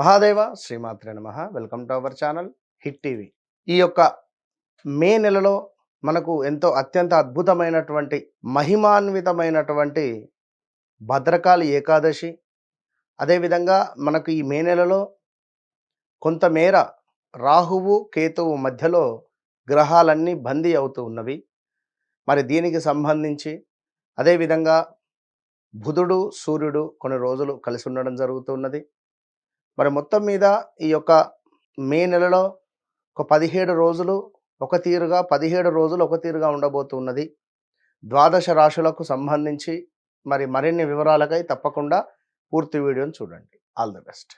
మహాదేవ శ్రీమాత్రే నమః. Welcome to our channel hit TV. ఈ యొక్క మే నెలలో మనకు ఎంతో అత్యంత అద్భుతమైనటువంటి మహిమాన్వితమైనటువంటి భద్రకాళి ఏకాదశి. అదేవిధంగా మనకు ఈ మే నెలలో కొంతమేర రాహువు కేతువు మధ్యలో గ్రహాలన్నీ బందీ అవుతూ ఉన్నవి. మరి దీనికి సంబంధించి అదేవిధంగా బుధుడు సూర్యుడు కొన్ని రోజులు కలిసి ఉండడం జరుగుతున్నది. మరి మొత్తం మీద ఈ యొక్క మే నెలలో ఒక 17 రోజులు ఒక తీరుగా 17 రోజులు ఒక తీరుగా ఉండబోతున్నది. ద్వాదశ రాశులకు సంబంధించి మరి మరిన్ని వివరాలకై తప్పకుండా పూర్తి వీడియోని చూడండి. All the best.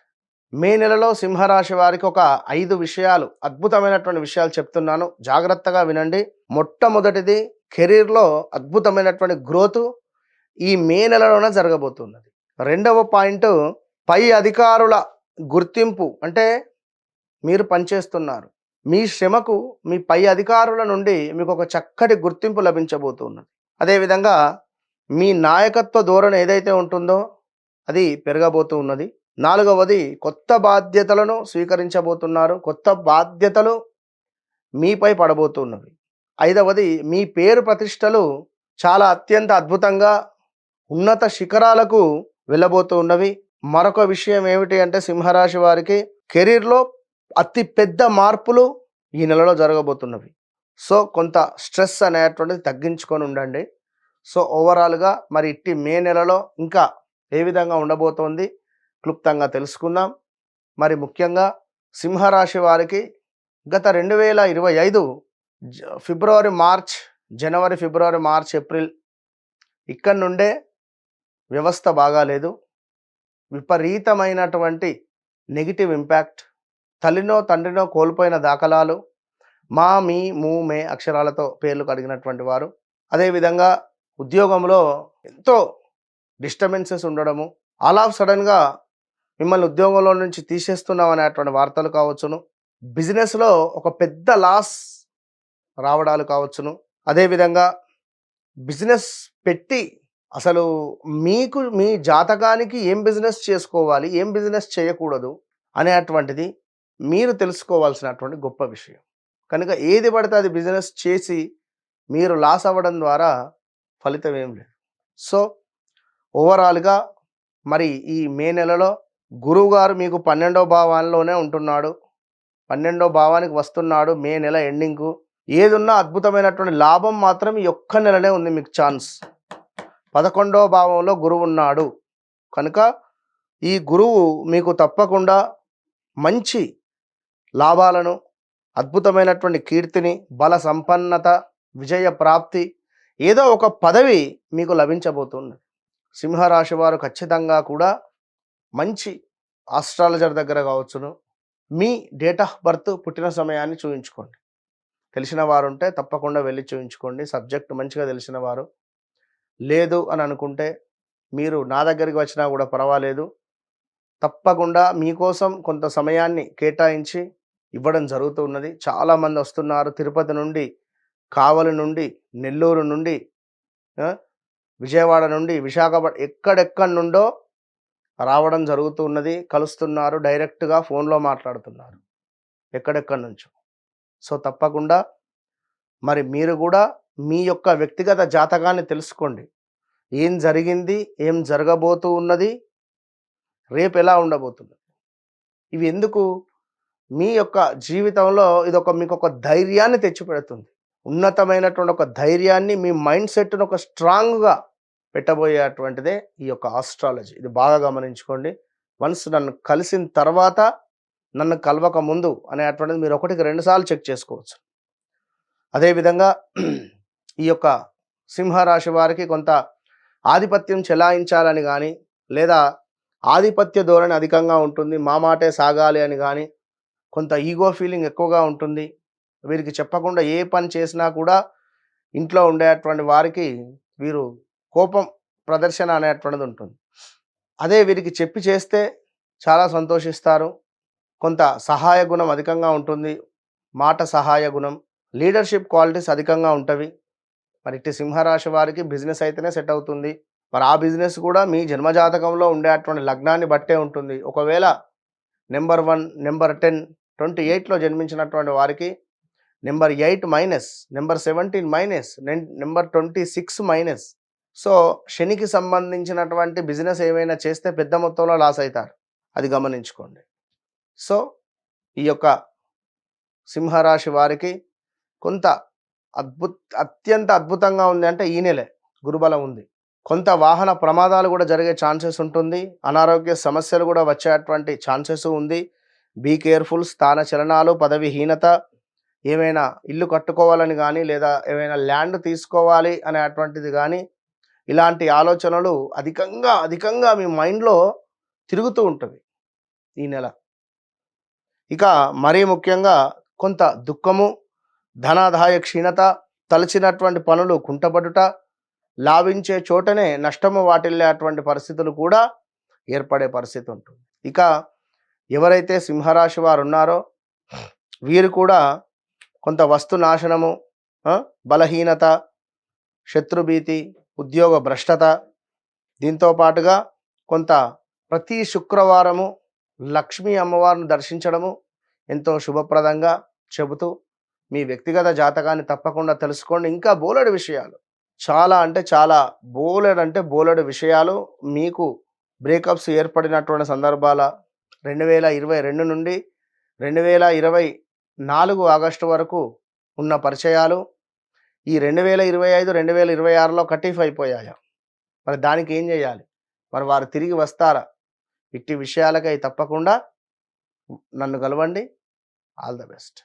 మే నెలలో సింహరాశి వారికి ఒక 5 విషయాలు, అద్భుతమైనటువంటి విషయాలు చెప్తున్నాను, జాగ్రత్తగా వినండి. మొట్టమొదటిది, కెరీర్లో అద్భుతమైనటువంటి గ్రోత్ ఈ మే నెలలోనే జరగబోతున్నది. రెండవ పాయింట్, పై అధికారుల గుర్తింపు. అంటే మీరు పనిచేస్తున్నారు, మీ శ్రమకు మీ పై అధికారుల నుండి మీకు ఒక చక్కటి గుర్తింపు లభించబోతున్నది. అదేవిధంగా మీ నాయకత్వ ధోరణి ఏదైతే ఉంటుందో అది పెరగబోతూ ఉన్నది. నాలుగవది, కొత్త బాధ్యతలను స్వీకరించబోతున్నారు, కొత్త బాధ్యతలు మీపై పడబోతున్నవి. ఐదవది, మీ పేరు ప్రతిష్టలు చాలా అత్యంత అద్భుతంగా ఉన్నత శిఖరాలకు వెళ్ళబోతూ ఉన్నవి. మరొక విషయం ఏమిటి అంటే సింహరాశి వారికి కెరీర్లో అతి పెద్ద మార్పులు ఈ నెలలో జరగబోతున్నవి. సో కొంత స్ట్రెస్ అనేటువంటిది తగ్గించుకొని ఉండండి. సో ఓవరాల్గా మరి ఇట్టి మే నెలలో ఇంకా ఏ విధంగా ఉండబోతోంది క్లుప్తంగా తెలుసుకుందాం. మరి ముఖ్యంగా సింహరాశి వారికి గత 2025 ఫిబ్రవరి మార్చ్, జనవరి ఫిబ్రవరి మార్చ్ ఏప్రిల్ ఇక్కడి నుండే వ్యవస్థ బాగాలేదు. విపరీతమైనటువంటి నెగిటివ్ ఇంపాక్ట్, తల్లినో తండ్రినో కోల్పోయిన దాఖలాలు, మా మీ ము మే అక్షరాలతో పేర్లు కడిగినటువంటి వారు, అదేవిధంగా ఉద్యోగంలో ఎంతో డిస్టర్బెన్సెస్ ఉండడము, ఆల్ ఆఫ్ సడన్గా మిమ్మల్ని ఉద్యోగంలో నుంచి తీసేస్తున్నాం అనేటువంటి వార్తలు కావచ్చును, బిజినెస్లో ఒక పెద్ద లాస్ రావడాలు కావచ్చును, అదేవిధంగా బిజినెస్ పెట్టి అసలు మీకు మీ జాతకానికి ఏం బిజినెస్ చేసుకోవాలి, ఏం బిజినెస్ చేయకూడదు అనేటువంటిది మీరు తెలుసుకోవాల్సినటువంటి గొప్ప విషయం. కనుక ఏది పడితే అది బిజినెస్ చేసి మీరు లాస్ అవ్వడం ద్వారా ఫలితం ఏం లేదు. సో ఓవరాల్గా మరి ఈ మే నెలలో గురువు గారు మీకు 12వ భావంలోనే ఉంటున్నాడు, 12వ భావానికి వస్తున్నాడు. మే నెల ఎండింగ్కు ఏదున్నా అద్భుతమైనటువంటి లాభం మాత్రం ఈ ఒక్క నెలనే ఉంది మీకు ఛాన్స్. 11వ భావంలో గురువు ఉన్నాడు కనుక ఈ గురువు మీకు తప్పకుండా మంచి లాభాలను, అద్భుతమైనటువంటి కీర్తిని, బల సంపన్నత, విజయ ప్రాప్తి, ఏదో ఒక పదవి మీకు లభించబోతుంది. సింహరాశి వారు ఖచ్చితంగా కూడా మంచి ఆస్ట్రాలజర్ దగ్గర కావచ్చును, మీ డేట్ ఆఫ్ బర్త్ పుట్టిన సమయాన్ని చూయించుకోండి. తెలిసిన వారు ఉంటే తప్పకుండా వెళ్ళి చూయించుకోండి. సబ్జెక్ట్ మంచిగా తెలిసిన వారు లేదు అని అనుకుంటే మీరు నా దగ్గరికి వచ్చినా కూడా పర్వాలేదు, తప్పకుండా మీకోసం కొంత సమయాన్ని కేటాయించి ఇవ్వడం జరుగుతున్నది. చాలామంది వస్తున్నారు, తిరుపతి నుండి, కావలి నుండి, నెల్లూరు నుండి, విజయవాడ నుండి, విశాఖపట్నం, ఎక్కడెక్కడి నుండో రావడం జరుగుతున్నది. కలుస్తున్నారు, డైరెక్ట్గా ఫోన్లో మాట్లాడుతున్నారు ఎక్కడెక్కడి నుంచో. సో తప్పకుండా మరి మీరు కూడా మీ యొక్క వ్యక్తిగత జాతకాన్ని తెలుసుకోండి. ఏం జరిగింది, ఏం జరగబోతూ ఉన్నది, రేపు ఎలా ఉండబోతున్నది, ఇవి ఎందుకు మీ యొక్క జీవితంలో మీకు ఒక ధైర్యాన్ని తెచ్చిపెడుతుంది. ఉన్నతమైనటువంటి ఒక ధైర్యాన్ని, మీ మైండ్ సెట్ను ఒక స్ట్రాంగ్గా పెట్టబోయేటువంటిదే ఈ యొక్క ఆస్ట్రాలజీ. ఇది బాగా గమనించుకోండి. వన్స్ నన్ను కలిసిన తర్వాత, నన్ను కలవక ముందు అనేటువంటిది మీరు 1-2 సార్లు చెక్ చేసుకోవచ్చు. అదేవిధంగా ఈ యొక్క సింహరాశి వారికి కొంత ఆధిపత్యం చెలాయించాలని కానీ, లేదా ఆధిపత్య ధోరణి అధికంగా ఉంటుంది, మా మాటే సాగాలి అని కానీ, కొంత ఈగో ఫీలింగ్ ఎక్కువగా ఉంటుంది. వీరికి చెప్పకుండా ఏ పని చేసినా కూడా ఇంట్లో ఉండేటువంటి వారికి వీరు కోపం ప్రదర్శన అనేటువంటిది ఉంటుంది. అదే వీరికి చెప్పి చేస్తే చాలా సంతోషిస్తారు. కొంత సహాయ గుణం అధికంగా ఉంటుంది, మాట సహాయ గుణం, లీడర్షిప్ క్వాలిటీస్ అధికంగా ఉంటవి. మరి ఇట్టి సింహరాశి వారికి బిజినెస్ అయితేనే సెట్ అవుతుంది. మరి ఆ బిజినెస్ కూడా మీ జన్మజాతకంలో ఉండేటువంటి లగ్నాన్ని బట్టే ఉంటుంది. ఒకవేళ నెంబర్ 1, నెంబర్ 10, 28లో జన్మించినటువంటి వారికి number 8 minus, number 17 minus, number 26 minus. So శనికి సంబంధించినటువంటి బిజినెస్ ఏమైనా చేస్తే పెద్ద మొత్తంలో లాస్ అవుతారు, అది గమనించుకోండి. సో ఈ యొక్క సింహరాశి వారికి కొంత అత్యంత అద్భుతంగా ఉంది అంటే ఈ నెలే గురుబలం ఉంది. కొంత వాహన ప్రమాదాలు కూడా జరిగే ఛాన్సెస్ ఉంటుంది, అనారోగ్య సమస్యలు కూడా వచ్చేటువంటి ఛాన్సెస్ ఉంది. Be careful. స్థాన చలనాలు, పదవిహీనత, ఏమైనా ఇల్లు కట్టుకోవాలని కానీ లేదా ఏమైనా ల్యాండ్ తీసుకోవాలి అనేటువంటిది కానీ ఇలాంటి ఆలోచనలు అధికంగా మీ మైండ్లో తిరుగుతూ ఉంటుంది ఈ నెల. ఇక మరీ ముఖ్యంగా కొంత దుఃఖము, ధనాదాయ క్షీణత, తలచినటువంటి పనులు కుంటపడుట, లాభించే చోటనే నష్టము వాటిల్లేటువంటి పరిస్థితులు కూడా ఏర్పడే పరిస్థితి ఉంటుంది. ఇక ఎవరైతే సింహరాశి వారు ఉన్నారో వీరు కూడా కొంత వస్తు నాశనము, బలహీనత, శత్రుభీతి, ఉద్యోగ భ్రష్టత, దీంతో పాటుగా కొంత ప్రతి శుక్రవారము లక్ష్మీ అమ్మవారిని దర్శించడము ఎంతో శుభప్రదంగా చెబుతూ మీ వ్యక్తిగత జాతకాన్ని తప్పకుండా తెలుసుకోండి. ఇంకా బోలెడు విషయాలు, చాలా అంటే చాలా బోలెడు విషయాలు మీకు బ్రేకప్స్ ఏర్పడినటువంటి సందర్భాల 2022 నుండి 2024 ఆగస్టు వరకు ఉన్న పరిచయాలు ఈ 2025, 2026లో కటీఫ్ అయిపోయాయా? మరి దానికి ఏం చేయాలి? మరి వారు తిరిగి వస్తారా? ఇట్టి విషయాలకై తప్పకుండా నన్ను కలవండి. All the best.